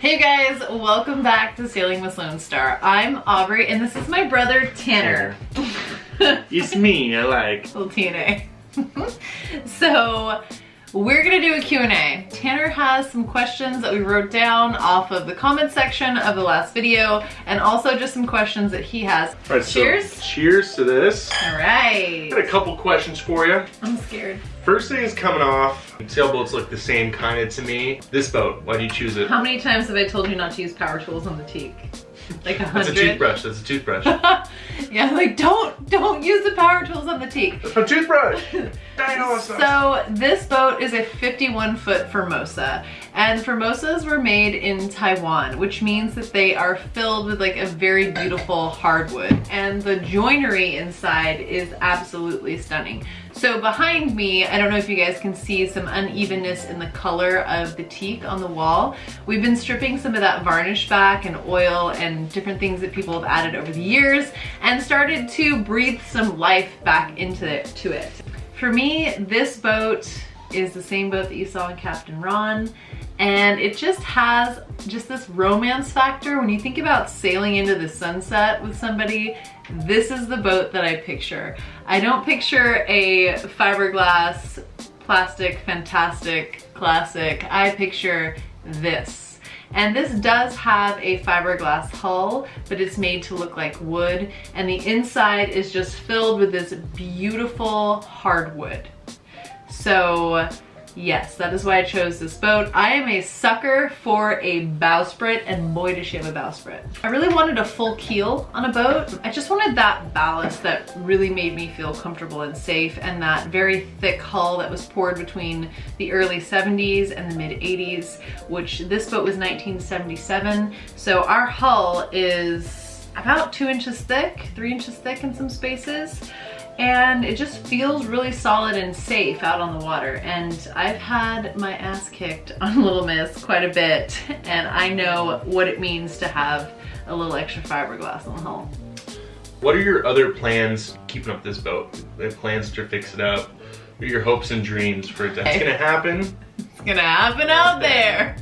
Hey guys, welcome back to Sailing with Lone Star. I'm Aubrey and this is my brother Tanner. It's me, I like. Little TNA. So we're gonna do a Q&A. Tanner has some questions that we wrote down off of the comment section of the last video, and also just some questions that he has. All right, cheers. So cheers to this. All right. Got a couple questions for you. I'm scared. First thing is coming off. Sailboats look the same kind of to me. This boat, why do you choose it? How many times have I told you not to use power tools on the teak? Like 100? That's a toothbrush, that's a toothbrush. Yeah, like don't use the power tools on the teak. That's a toothbrush! So this boat is a 51-foot Formosa, and Formosas were made in Taiwan, which means that they are filled with like a very beautiful hardwood, and the joinery inside is absolutely stunning. So behind me, I don't know if you guys can see some unevenness in the color of the teak on the wall. We've been stripping some of that varnish back and oil and different things that people have added over the years and started to breathe some life back into it. For me, this boat is the same boat that you saw in Captain Ron, and it just has this romance factor. When you think about sailing into the sunset with somebody, this is the boat that I picture. I don't picture a fiberglass, plastic, fantastic, classic. I picture this. And this does have a fiberglass hull, but it's made to look like wood, and the inside is just filled with this beautiful hardwood. So yes, that is why I chose this boat. I am a sucker for a bowsprit, and boy does she have a bowsprit. I really wanted a full keel on a boat. I just wanted that ballast that really made me feel comfortable and safe, and that very thick hull that was poured between the early 70s and the mid 80s, which this boat was 1977. So our hull is about 2 inches thick, 3 inches thick in some spaces. And it just feels really solid and safe out on the water. And I've had my ass kicked on Little Miss quite a bit, and I know what it means to have a little extra fiberglass on the hull. What are your other plans keeping up this boat? Do you have plans to fix it up? What are your hopes and dreams for it? That's gonna happen? It's gonna happen out there.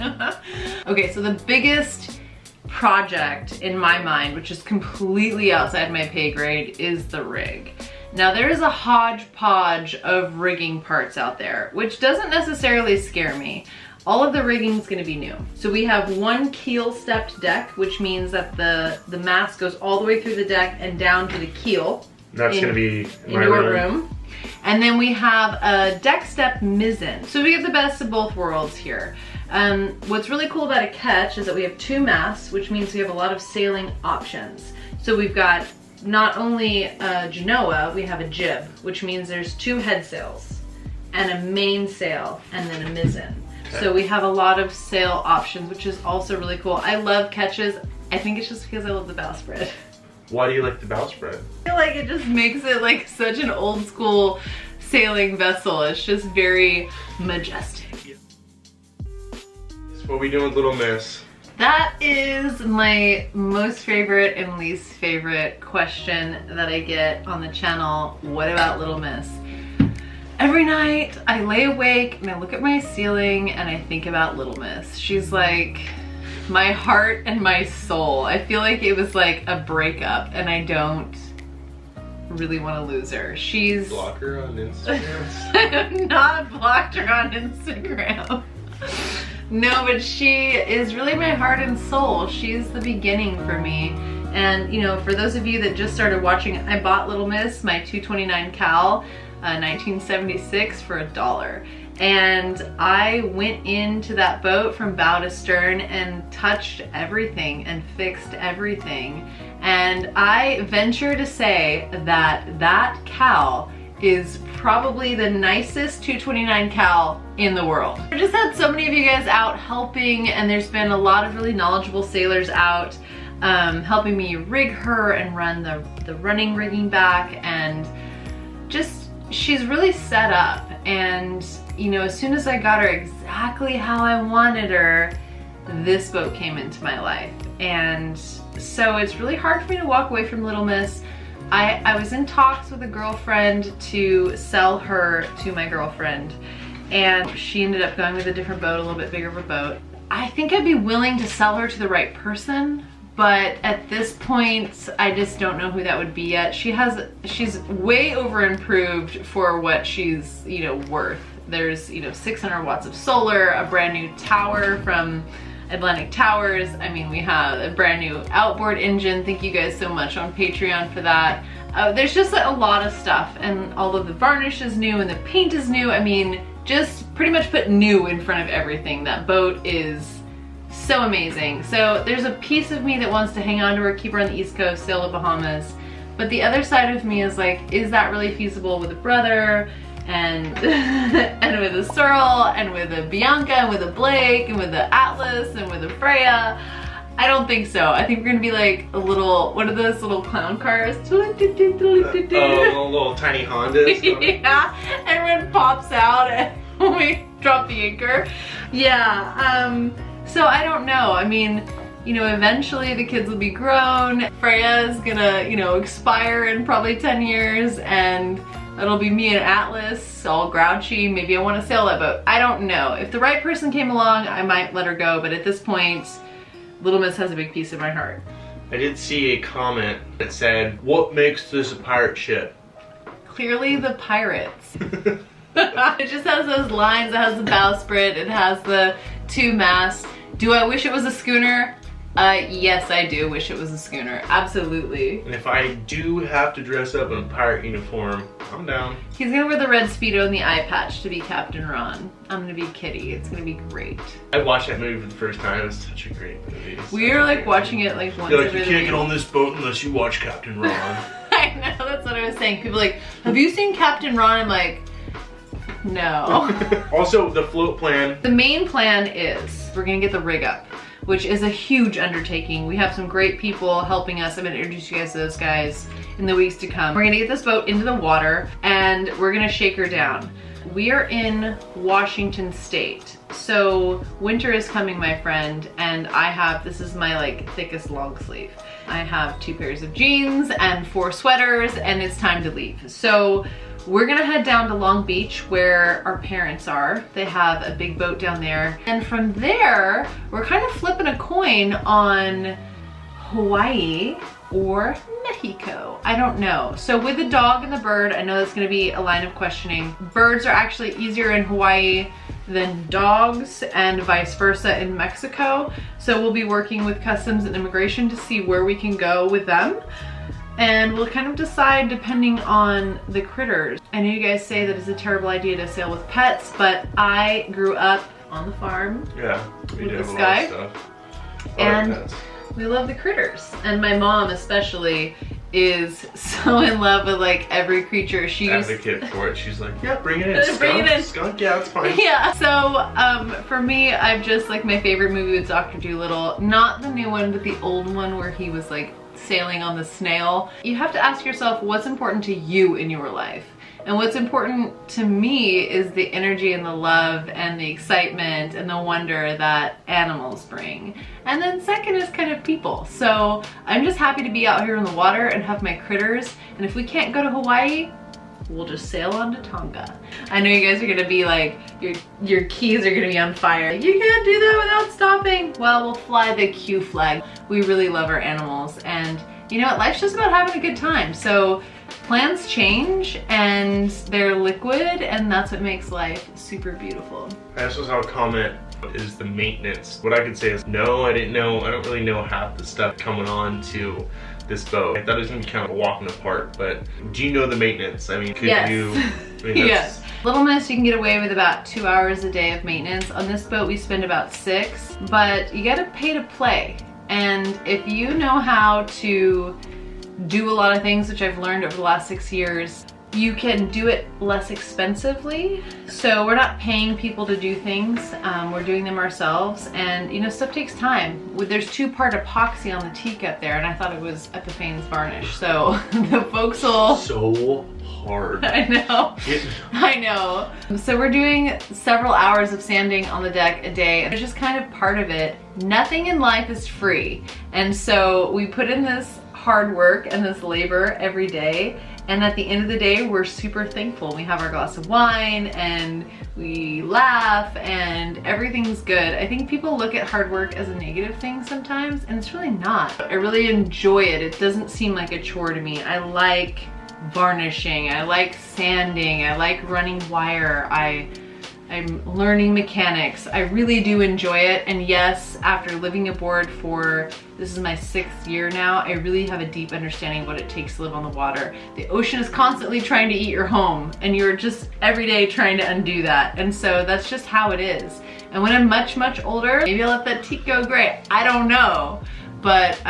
Okay, so the biggest project in my mind, which is completely outside my pay grade, is the rig. Now there is a hodgepodge of rigging parts out there, which doesn't necessarily scare me. All of the rigging is going to be new. So we have one keel stepped deck, which means that the mast goes all the way through the deck and down to the keel. That's going to be in your room. And then we have a deck step mizzen. So we get the best of both worlds here. What's really cool about a ketch is that we have 2 masts, which means we have a lot of sailing options. So we've got not only a genoa, we have a jib, which means there's 2 head sails and a main sail and then a mizzen. Okay. So we have a lot of sail options, which is also really cool. I love ketches. I think it's just because I love the bowsprit. Why do you like the bowsprit? I feel like it just makes it like such an old school sailing vessel. It's just very majestic. So what we doing with Little Miss? That is my most favorite and least favorite question that I get on the channel. What about Little Miss? Every night I lay awake and I look at my ceiling and I think about Little Miss. She's like my heart and my soul. I feel like it was like a breakup and I don't really want to lose her. She's... Block her on Instagram? I have not blocked her on Instagram. No, but she is really my heart and soul. She's the beginning for me. And you know, for those of you that just started watching, I bought Little Miss, my 229 Cal, 1976 for $1. And I went into that boat from bow to stern and touched everything and fixed everything. And I venture to say that that Cal is probably the nicest 229 Cal in the world. I just had so many of you guys out helping, and there's been a lot of really knowledgeable sailors out helping me rig her and run the running rigging back, and just she's really set up. And you know, as soon as I got her exactly how I wanted her, this boat came into my life. And so it's really hard for me to walk away from Little Miss. I was in talks with a girlfriend to sell her to my girlfriend, and she ended up going with a different boat, a little bit bigger of a boat. I think I'd be willing to sell her to the right person, but at this point, I just don't know who that would be yet. She's way over improved for what she's, you know, worth. There's, you know, 600 watts of solar, a brand new tower from Atlantic Towers. I mean, we have a brand new outboard engine. Thank you guys so much on Patreon for that. There's just a lot of stuff, and all of the varnish is new and the paint is new. I mean, just pretty much put new in front of everything. That boat is so amazing. So there's a piece of me that wants to hang on to her, keep her on the East Coast, sail to Bahamas. But the other side of me is like, is that really feasible with a brother and and with a Sorrel and with a Bianca and with a Blake and with the Atlas and with a Freya? I don't think so. I think we're gonna be like a little, what are those little clown cars? Little tiny Hondas. Yeah, everyone pops out and when we drop the anchor. Yeah, so I don't know. I mean, you know, eventually the kids will be grown. Freya's gonna, you know, expire in probably 10 years and it'll be me and Atlas, all grouchy. Maybe I wanna sail that boat. I don't know. If the right person came along, I might let her go, but at this point, Little Miss has a big piece of my heart. I did see a comment that said, what makes this a pirate ship? Clearly the pirates. It just has those lines, it has the bowsprit, it has the 2 masts. Do I wish it was a schooner? Yes, I do wish it was a schooner, absolutely. And if I do have to dress up in a pirate uniform, I'm down. He's gonna wear the red Speedo and the eye patch to be Captain Ron. I'm gonna be Kitty, it's gonna be great. I watched that movie for the first time, it was such a great movie. We were like watching it like once You're like, every you can't get on this boat unless you watch Captain Ron. I know, that's what I was saying. People are like, have you seen Captain Ron? I'm like, no. Also, the float plan. The main plan is we're gonna get the rig up, which is a huge undertaking. We have some great people helping us. I'm gonna introduce you guys to those guys in the weeks to come. We're gonna get this boat into the water and we're gonna shake her down. We are in Washington State. So winter is coming, my friend, and I have, this is my like thickest long sleeve. I have 2 pairs of jeans and 4 sweaters and it's time to leave. So we're gonna head down to Long Beach where our parents are. They have a big boat down there. And from there, we're kind of flipping a coin on Hawaii or Mexico. I don't know. So with the dog and the bird, I know that's gonna be a line of questioning. Birds are actually easier in Hawaii than dogs and vice versa in Mexico. So we'll be working with Customs and Immigration to see where we can go with them. And we'll kind of decide depending on the critters. I know you guys say that it's a terrible idea to sail with pets, but I grew up on the farm. Yeah, we with do this have a guy. lot of stuff. And we love the critters. And my mom especially is so in love with like every creature. She's advocate for it. She's like, yeah, bring it in. Skunk, bring it in. Skunk, yeah, it's fine. Yeah, so for me, I've just like my favorite movie was Dr. Dolittle. Not the new one, but the old one where he was like sailing on the snail. You have to ask yourself what's important to you in your life. And what's important to me is the energy and the love and the excitement and the wonder that animals bring. And then second is kind of people. So I'm just happy to be out here in the water and have my critters. And if we can't go to Hawaii, we'll just sail on to Tonga. I know you guys are gonna be like, your keys are gonna be on fire. You can't do that without stopping. Well, we'll fly the Q flag. We really love our animals. And you know what, life's just about having a good time. So plans change and they're liquid and that's what makes life super beautiful. I also saw a comment is the maintenance. What I could say is no, I didn't know, I don't really know half the stuff coming on to this boat. I thought it was gonna be kind of a walk in the park, but do you know the maintenance? I mean, could yes. you? I mean, yes. Little Miss, you can get away with about 2 hours a day of maintenance. On this boat, we spend about 6, but you gotta pay to play. And if you know how to do a lot of things, which I've learned over the last 6 years, you can do it less expensively. So we're not paying people to do things, we're doing them ourselves. And you know, stuff takes time. There's 2-part epoxy on the teacup there, and I thought it was Epiphane's varnish. So the folks will... So hard. I know, I know. So we're doing several hours of sanding on the deck a day. It's just kind of part of it. Nothing in life is free. And so we put in this hard work and this labor every day. And at the end of the day, we're super thankful. We have our glass of wine and we laugh and everything's good. I think people look at hard work as a negative thing sometimes, and it's really not. I really enjoy it. It doesn't seem like a chore to me. I like varnishing, I like sanding, I like running wire, I'm learning mechanics. I really do enjoy it. And yes, after living aboard for, this is my 6th year now, I really have a deep understanding of what it takes to live on the water. The ocean is constantly trying to eat your home, and you're just every day trying to undo that. And so that's just how it is. And when I'm much, much older, maybe I'll let that teeth go gray. I don't know. But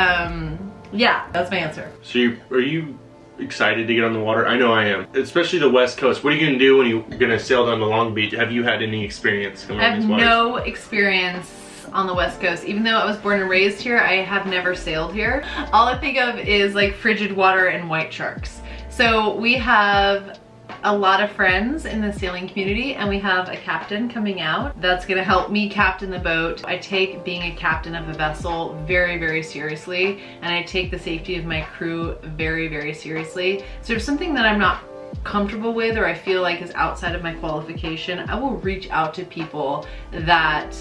yeah, that's my answer. So are you excited to get on the water? I know I am, especially the West Coast. What are you gonna do when you're gonna sail down to Long Beach? Have you had any experience coming on these waters? I have no experience on the West Coast. Even though I was born and raised here, I have never sailed here. All I think of is like frigid water and white sharks. So we have a lot of friends in the sailing community, and we have a captain coming out that's gonna help me captain the boat. I take being a captain of a vessel very, very seriously, and I take the safety of my crew very, very seriously. So if something that I'm not comfortable with or I feel like is outside of my qualification, I will reach out to people that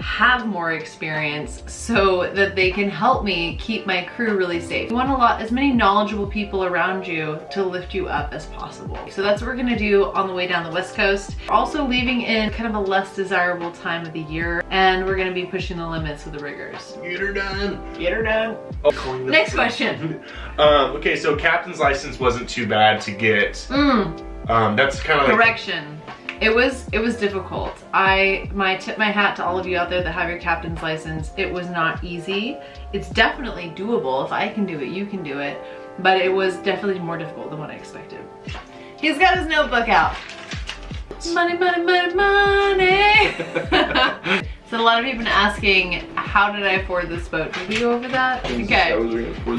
have more experience so that they can help me keep my crew really safe. You want as many knowledgeable people around you to lift you up as possible. So that's what we're gonna do on the way down the West Coast. Also leaving in kind of a less desirable time of the year, and we're gonna be pushing the limits with the riggers. Get her done. Get her done. Oh, next question. Okay, so captain's license wasn't too bad to get. That's kind of like... Correction. It was difficult. I tip my hat to all of you out there that have your captain's license. It was not easy. It's definitely doable. If I can do it, you can do it. But it was definitely more difficult than what I expected. He's got his notebook out. Money, money, money, money. So a lot of you have been asking, how did I afford this boat? Did we go over that? Okay.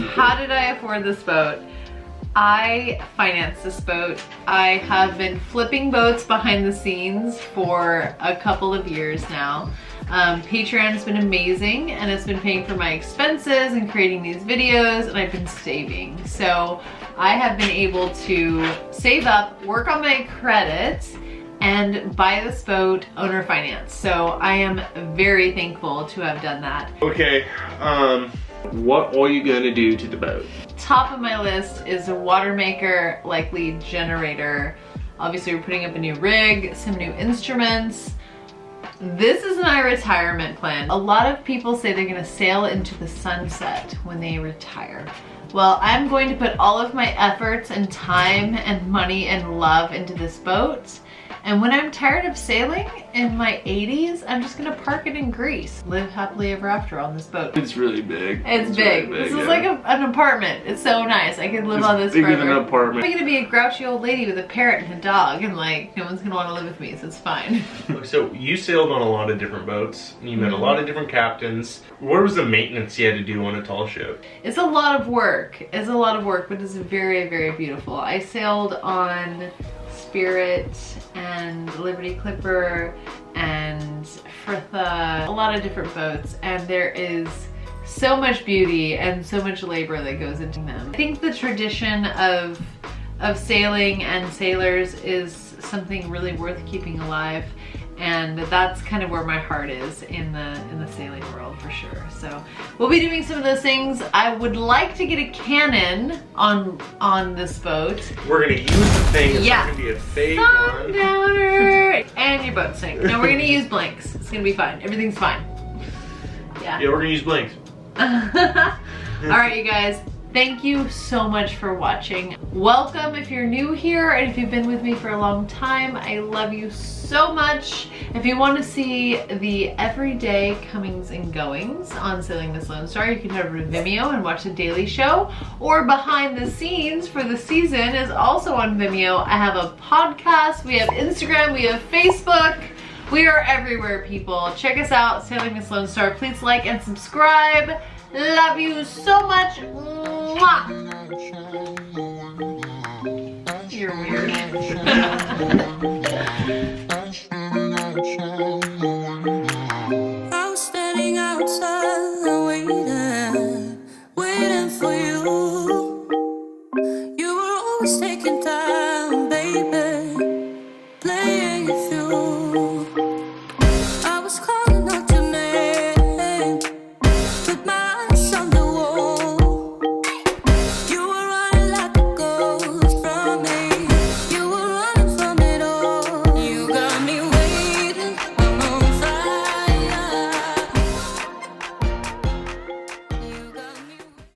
How did I afford this boat? I financed this boat. I have been flipping boats behind the scenes for a couple of years now. Patreon's been amazing, and it's been paying for my expenses and creating these videos, and I've been saving. So I have been able to save up, work on my credit, and buy this boat owner finance. So I am very thankful to have done that. Okay, what are you gonna do to the boat? Top of my list is a water maker, likely generator. Obviously we're putting up a new rig, some new instruments. This is my retirement plan. A lot of people say they're gonna sail into the sunset when they retire. Well, I'm going to put all of my efforts and time and money and love into this boat. And when I'm tired of sailing in my 80s, I'm just gonna park it in Greece. Live happily ever after on this boat. It's really big. It's big. Really big. This is like an apartment. It's so nice. I could live on this forever. Bigger than an apartment. I'm gonna be a grouchy old lady with a parrot and a dog, and like, no one's gonna wanna live with me, so it's fine. So you sailed on a lot of different boats. You met a lot of different captains. What was the maintenance you had to do on a tall ship? It's a lot of work. It's a lot of work, but it's very, very beautiful. I sailed on Spirit and Liberty Clipper and Fritha, a lot of different boats, and there is so much beauty and so much labor that goes into them. I think the tradition of sailing and sailors is something really worth keeping alive, and that's kind of where my heart is in the sailing world for sure. So we'll be doing some of those things. I would like to get a cannon on this boat. We're gonna use the thing. It's not gonna be a fake one. Sundowner. And your boat sink. No, we're gonna use blanks. It's gonna be fine. Everything's fine. Yeah. Yeah, we're gonna use blanks. All right, you guys. Thank you so much for watching. Welcome if you're new here, and if you've been with me for a long time, I love you so much. If you want to see the everyday comings and goings on Sailing This Lone Star, you can head over to Vimeo and watch the daily show, or behind the scenes for the season is also on Vimeo. I have a podcast, we have Instagram, we have Facebook. We are everywhere, people. Check us out, Sailing This Lone Star. Please like and subscribe. Love you so much. Mwah. You're weird.